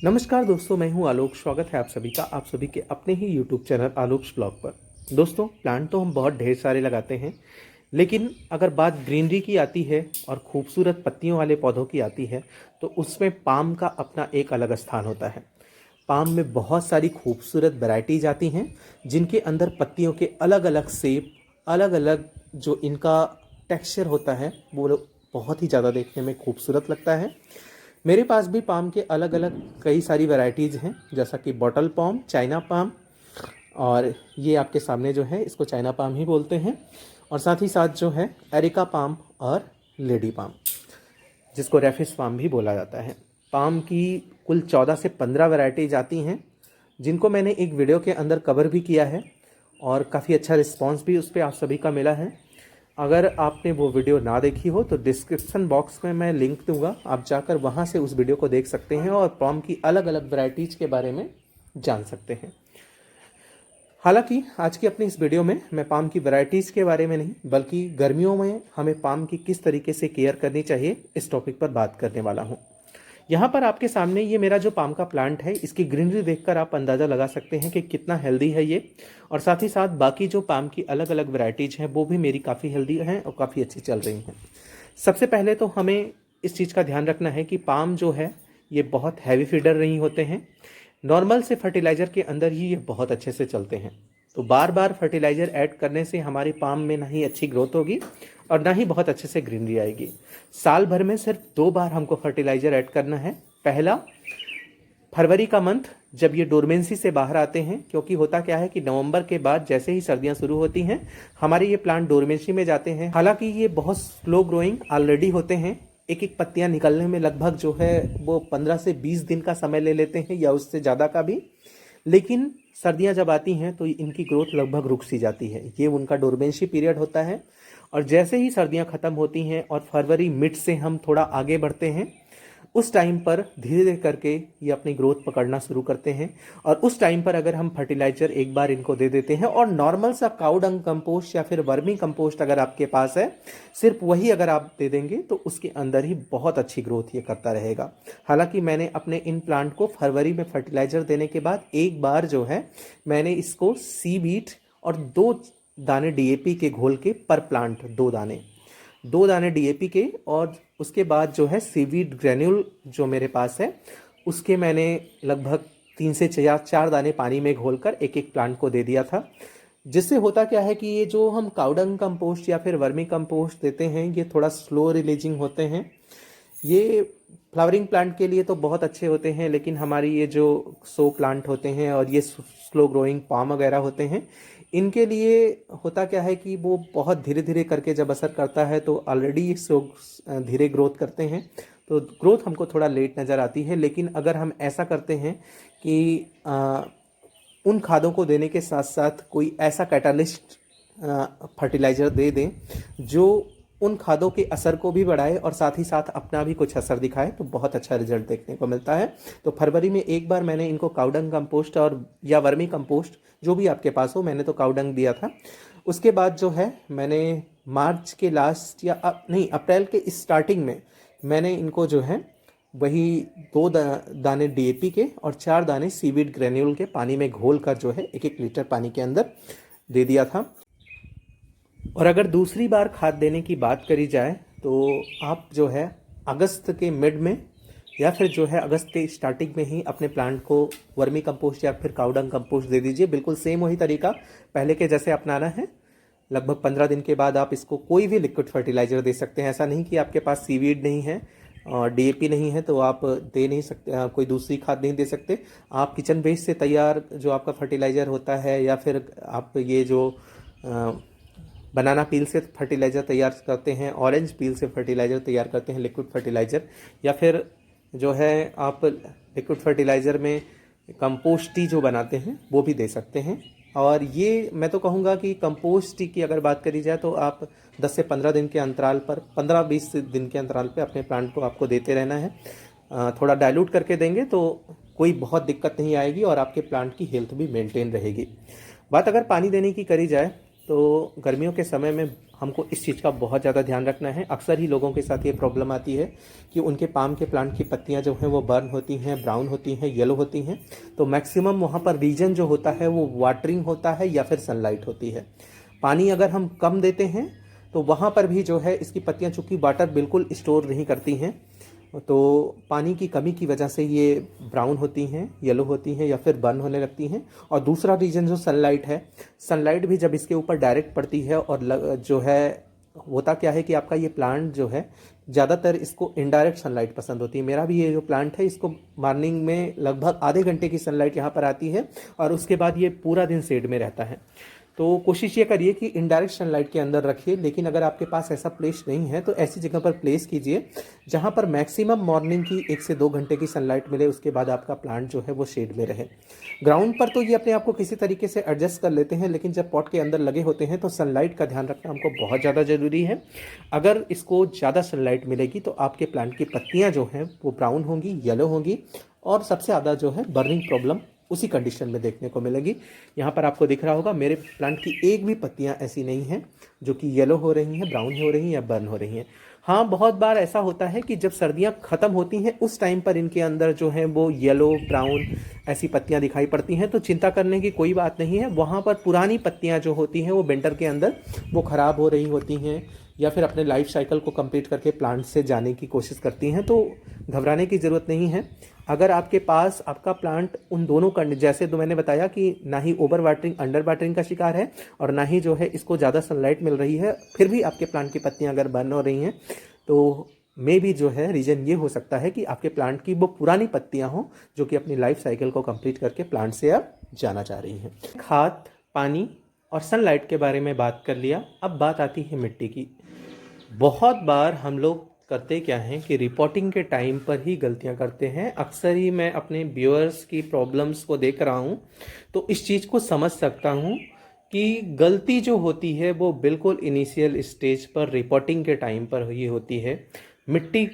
नमस्कार दोस्तों, मैं हूं आलोक। स्वागत है आप सभी का आप सभी के अपने ही यूट्यूब चैनल आलोक्स ब्लॉग पर। दोस्तों, प्लांट तो हम बहुत ढेर सारे लगाते हैं, लेकिन अगर बात ग्रीनरी की आती है और खूबसूरत पत्तियों वाले पौधों की आती है तो उसमें पाम का अपना एक अलग स्थान होता है। पाम में बहुत सारी खूबसूरत वैरायटीज आती हैं जिनके अंदर पत्तियों के अलग अलग शेप, अलग अलग जो इनका टेक्सचर होता है वो बहुत ही ज़्यादा देखने में खूबसूरत लगता है। मेरे पास भी पाम के अलग अलग कई सारी वैरायटीज़ हैं, जैसा कि बॉटल पाम, चाइना पाम, और ये आपके सामने जो है इसको चाइना पाम ही बोलते हैं। और साथ ही साथ जो है एरिका पाम और लेडी पाम, जिसको रेफिस पाम भी बोला जाता है। पाम की कुल 14 से 15 वैरायटीज आती हैं, जिनको मैंने एक वीडियो के अंदर कवर भी किया है और काफ़ी अच्छा रिस्पांस भी उस पर आप सभी का मिला है। अगर आपने वो वीडियो ना देखी हो तो डिस्क्रिप्शन बॉक्स में मैं लिंक दूंगा, आप जाकर वहाँ से उस वीडियो को देख सकते हैं और पाम की अलग अलग वैरायटीज़ के बारे में जान सकते हैं। हालांकि आज की अपनी इस वीडियो में मैं पाम की वैरायटीज़ के बारे में नहीं, बल्कि गर्मियों में हमें पाम की किस तरीके से केयर करनी चाहिए इस टॉपिक पर बात करने वाला हूँ। यहाँ पर आपके सामने ये मेरा जो पाम का प्लांट है, इसकी ग्रीनरी देखकर आप अंदाज़ा लगा सकते हैं कि कितना हेल्दी है ये। और साथ ही साथ बाकी जो पाम की अलग अलग वैरायटीज़ हैं वो भी मेरी काफ़ी हेल्दी हैं और काफ़ी अच्छी चल रही हैं। सबसे पहले तो हमें इस चीज़ का ध्यान रखना है कि पाम जो है ये बहुत हैवी फीडर नहीं होते हैं। नॉर्मल से फर्टिलाइज़र के अंदर ही ये बहुत अच्छे से चलते हैं। तो बार बार फर्टिलाइज़र ऐड करने से हमारी पाम में ना ही अच्छी ग्रोथ होगी और ना ही बहुत अच्छे से ग्रीनरी आएगी। साल भर में सिर्फ 2 बार हमको फर्टिलाइज़र ऐड करना है। पहला, फरवरी का मंथ जब ये डोरमेंसी से बाहर आते हैं, क्योंकि होता क्या है कि नवंबर के बाद जैसे ही सर्दियां शुरू होती हैं हमारे ये प्लांट डोरमेंसी में जाते हैं। हालांकि ये बहुत स्लो ग्रोइंग ऑलरेडी होते हैं, एक एक पत्तियां निकलने में लगभग जो है वो 15 से 20 दिन का समय ले लेते हैं या उससे ज़्यादा का भी। लेकिन सर्दियां जब आती हैं तो इनकी ग्रोथ लगभग रुक सी जाती है। ये उनका डोरमेंसी पीरियड होता है। और जैसे ही सर्दियां ख़त्म होती हैं और फरवरी मिड से हम थोड़ा आगे बढ़ते हैं, उस टाइम पर धीरे धीरे करके ये अपनी ग्रोथ पकड़ना शुरू करते हैं। और उस टाइम पर अगर हम फर्टिलाइजर एक बार इनको दे देते हैं और नॉर्मल सा काऊ डंग कंपोस्ट या फिर वर्मी कंपोस्ट अगर आपके पास है, सिर्फ वही अगर आप दे देंगे तो उसके अंदर ही बहुत अच्छी ग्रोथ ये करता रहेगा। हालांकि मैंने अपने इन प्लांट को फरवरी में फर्टिलाइजर देने के बाद एक बार जो है मैंने इसको सीवीड और 2 दाने डीएपी के घोल के पर प्लांट, 2 दाने डीएपी के, और उसके बाद जो है सीवीड ग्रेन्यूल जो मेरे पास है उसके मैंने लगभग 3 से 4 दाने पानी में घोलकर एक एक प्लांट को दे दिया था। जिससे होता क्या है कि ये जो हम काउडंग कंपोस्ट या फिर वर्मी कंपोस्ट देते हैं ये थोड़ा स्लो रिलीजिंग होते हैं। ये फ्लावरिंग प्लांट के लिए तो बहुत अच्छे होते हैं, लेकिन हमारी ये जो शो प्लांट होते हैं और ये स्लो ग्रोइंग पाम वगैरह होते हैं, इनके लिए होता क्या है कि वो बहुत धीरे धीरे करके जब असर करता है तो ऑलरेडी धीरे ग्रोथ करते हैं, तो ग्रोथ हमको थोड़ा लेट नज़र आती है। लेकिन अगर हम ऐसा करते हैं कि उन खादों को देने के साथ साथ कोई ऐसा कैटालिस्ट फर्टिलाइज़र दे दें जो उन खादों के असर को भी बढ़ाए और साथ ही साथ अपना भी कुछ असर दिखाए, तो बहुत अच्छा रिजल्ट देखने को मिलता है। तो फरवरी में एक बार मैंने इनको काउडंग कंपोस्ट और या वर्मी कंपोस्ट जो भी आपके पास हो, मैंने तो काउडंग दिया था। उसके बाद जो है मैंने मार्च के लास्ट या नहीं, अप्रैल के स्टार्टिंग में मैंने इनको जो है वही 2 दाने डीएपी के और 4 दाने सीवीड ग्रेन्यूल के पानी में घोल कर जो है 1-1 लीटर पानी के अंदर दे दिया था। और अगर दूसरी बार खाद देने की बात करी जाए तो आप जो है अगस्त के मिड में या फिर जो है अगस्त के स्टार्टिंग में ही अपने प्लांट को वर्मी कंपोस्ट या फिर काउडंग कंपोस्ट दे दीजिए। बिल्कुल सेम वही तरीका पहले के जैसे अपनाना है। लगभग 15 दिन के बाद आप इसको कोई भी लिक्विड फर्टिलाइजर दे सकते हैं। ऐसा नहीं कि आपके पास सीवीड नहीं है और डीएपी नहीं है तो आप दे नहीं सकते, कोई दूसरी खाद नहीं दे सकते। आप किचन वेस्ट से तैयार जो आपका फर्टिलाइज़र होता है या फिर आप ये जो बनाना पील से फर्टिलाइज़र तैयार करते हैं, ऑरेंज पील से फर्टिलाइज़र तैयार करते हैं लिक्विड फर्टिलाइज़र, या फिर जो है आप लिक्विड फर्टिलाइज़र में कंपोस्ट टी जो बनाते हैं वो भी दे सकते हैं। और ये मैं तो कहूँगा कि कंपोस्ट टी की अगर बात करी जाए तो आप 10 से 15 दिन के अंतराल पर, 15-20 दिन के अंतराल पर अपने प्लांट को आपको देते रहना है। थोड़ा डाइल्यूट करके देंगे तो कोई बहुत दिक्कत नहीं आएगी और आपके प्लांट की हेल्थ भी मेंटेन रहेगी। बात अगर पानी देने की करी जाए तो गर्मियों के समय में हमको इस चीज़ का बहुत ज़्यादा ध्यान रखना है। अक्सर ही लोगों के साथ ये प्रॉब्लम आती है कि उनके पाम के प्लांट की पत्तियां जो हैं वो बर्न होती हैं, ब्राउन होती हैं, येलो होती हैं। तो मैक्सिमम वहाँ पर रीजन जो होता है वो वाटरिंग होता है या फिर सनलाइट होती है। पानी अगर हम कम देते हैं तो वहाँ पर भी जो है इसकी पत्तियाँ, चूँकि वाटर बिल्कुल स्टोर नहीं करती हैं, तो पानी की कमी की वजह से ये ब्राउन होती हैं, येलो होती हैं या फिर बर्न होने लगती हैं। और दूसरा रीज़न जो सनलाइट है, सनलाइट भी जब इसके ऊपर डायरेक्ट पड़ती है और जो है होता क्या है कि आपका ये प्लांट जो है ज़्यादातर इसको इनडायरेक्ट सनलाइट पसंद होती है। मेरा भी ये जो प्लांट है इसको मॉर्निंग में लगभग आधे घंटे की सनलाइट यहाँ पर आती है और उसके बाद ये पूरा दिन शेड में रहता है। तो कोशिश ये करिए कि इनडायरेक्ट सनलाइट के अंदर रखिए, लेकिन अगर आपके पास ऐसा प्लेस नहीं है तो ऐसी जगह पर प्लेस कीजिए जहाँ पर मैक्सिमम मॉर्निंग की 1 से 2 घंटे की सनलाइट मिले, उसके बाद आपका प्लांट जो है वो शेड में रहे। ग्राउंड पर तो ये अपने आप को किसी तरीके से एडजस्ट कर लेते हैं, लेकिन जब पॉट के अंदर लगे होते हैं तो सनलाइट का ध्यान रखना हमको बहुत ज़्यादा ज़रूरी है। अगर इसको ज़्यादा सनलाइट मिलेगी तो आपके प्लांट की पत्तियाँ जो हैं वो ब्राउन होंगी, येलो होंगी और सबसे ज़्यादा जो है बर्निंग प्रॉब्लम उसी कंडीशन में देखने को मिलेगी। यहाँ पर आपको दिख रहा होगा मेरे प्लांट की एक भी पत्तियाँ ऐसी नहीं हैं जो कि येलो हो रही हैं, ब्राउन हो रही हैं या बर्न हो रही हैं। हाँ, बहुत बार ऐसा होता है कि जब सर्दियाँ ख़त्म होती हैं उस टाइम पर इनके अंदर जो है वो येलो, ब्राउन ऐसी पत्तियाँ दिखाई पड़ती हैं, तो चिंता करने की कोई बात नहीं है। वहाँ पर पुरानी पत्तियाँ जो होती हैं वो विंटर के अंदर वो ख़राब हो रही होती हैं या फिर अपने लाइफ साइकिल को कंप्लीट करके प्लांट से जाने की कोशिश करती हैं, तो घबराने की ज़रूरत नहीं है। अगर आपके पास आपका प्लांट उन दोनों जैसे तो मैंने बताया कि ना ही ओवर वाटरिंग, अंडर वाटरिंग का शिकार है और ना ही जो है इसको ज़्यादा सनलाइट मिल रही है, फिर भी आपके प्लांट की पत्तियां अगर बर्न हो रही हैं तो मे भी जो है रीज़न ये हो सकता है कि आपके प्लांट की वो पुरानी पत्तियां हों जो कि अपनी लाइफ साइकिल को कंप्लीट करके प्लांट से अब जाना चाह रही हैं। खाद, पानी और सनलाइट के बारे में बात कर लिया, अब बात आती है मिट्टी की। बहुत बार हम लोग करते क्या हैं कि रिपोर्टिंग के टाइम पर ही गलतियां करते हैं। अक्सर ही मैं अपने व्यूअर्स की प्रॉब्लम्स को देख रहा हूं तो इस चीज़ को समझ सकता हूं कि गलती जो होती है वो बिल्कुल इनिशियल स्टेज पर रिपोर्टिंग के टाइम पर ही होती है। मिट्टी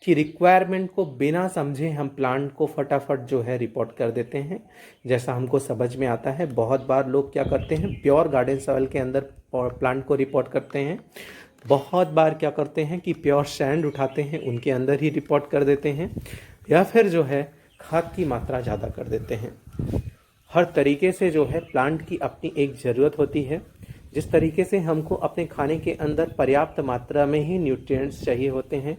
की रिक्वायरमेंट को बिना समझे हम प्लांट को फटाफट जो है रिपोर्ट कर देते हैं, जैसा हमको समझ में आता है। बहुत बार लोग क्या करते हैं, प्योर गार्डन सॉइल के अंदर प्लांट को रिपोर्ट करते हैं। बहुत बार क्या करते हैं कि प्योर सैंड उठाते हैं, उनके अंदर ही रिपोर्ट कर देते हैं, या फिर जो है खाद की मात्रा ज़्यादा कर देते हैं। हर तरीके से जो है प्लांट की अपनी एक ज़रूरत होती है। जिस तरीके से हमको अपने खाने के अंदर पर्याप्त मात्रा में ही न्यूट्रिएंट्स चाहिए होते हैं,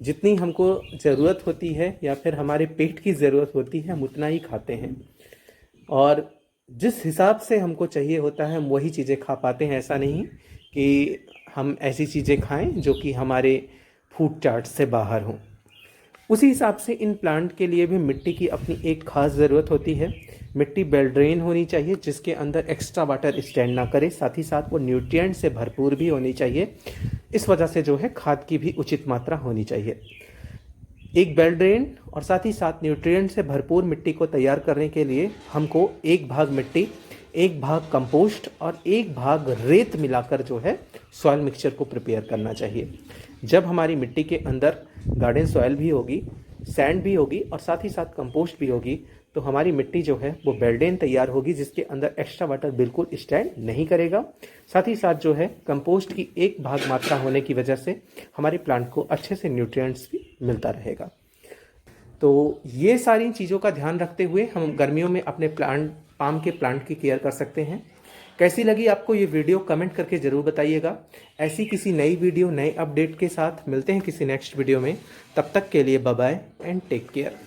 जितनी हमको ज़रूरत होती है या फिर हमारे पेट की ज़रूरत होती है, हम उतना ही खाते हैं। और जिस हिसाब से हमको चाहिए होता है हम वही चीज़ें खा पाते हैं। ऐसा नहीं कि हम ऐसी चीज़ें खाएं जो कि हमारे फूड चार्ट से बाहर हों। उसी हिसाब से इन प्लांट के लिए भी मिट्टी की अपनी एक खास ज़रूरत होती है। मिट्टी वेल ड्रेन होनी चाहिए, जिसके अंदर एक्स्ट्रा वाटर स्टैंड ना करे, साथ ही साथ वो न्यूट्रिएंट से भरपूर भी होनी चाहिए। इस वजह से जो है खाद की भी उचित मात्रा होनी चाहिए। एक वेल ड्रेन और साथ ही साथ न्यूट्रिएंट से भरपूर मिट्टी को तैयार करने के लिए हमको 1 भाग मिट्टी, 1 भाग कंपोस्ट और 1 भाग रेत मिलाकर जो है सॉइल मिक्सचर को प्रिपेयर करना चाहिए। जब हमारी मिट्टी के अंदर गार्डन सॉइल भी होगी, सैंड भी होगी और साथ ही साथ कंपोस्ट भी होगी, तो हमारी मिट्टी जो है वो वेल्डेन तैयार होगी, जिसके अंदर एक्स्ट्रा वाटर बिल्कुल स्टैंड नहीं करेगा। साथ ही साथ जो है कंपोस्ट की 1 भाग मात्रा होने की वजह से हमारे प्लांट को अच्छे से न्यूट्रिएंट्स भी मिलता रहेगा। तो ये सारी चीज़ों का ध्यान रखते हुए हम गर्मियों में अपने पाम के प्लांट की केयर कर सकते हैं। कैसी लगी आपको ये वीडियो कमेंट करके ज़रूर बताइएगा। ऐसी किसी नई वीडियो, नए अपडेट के साथ मिलते हैं किसी नेक्स्ट वीडियो में। तब तक के लिए bye bye and take care.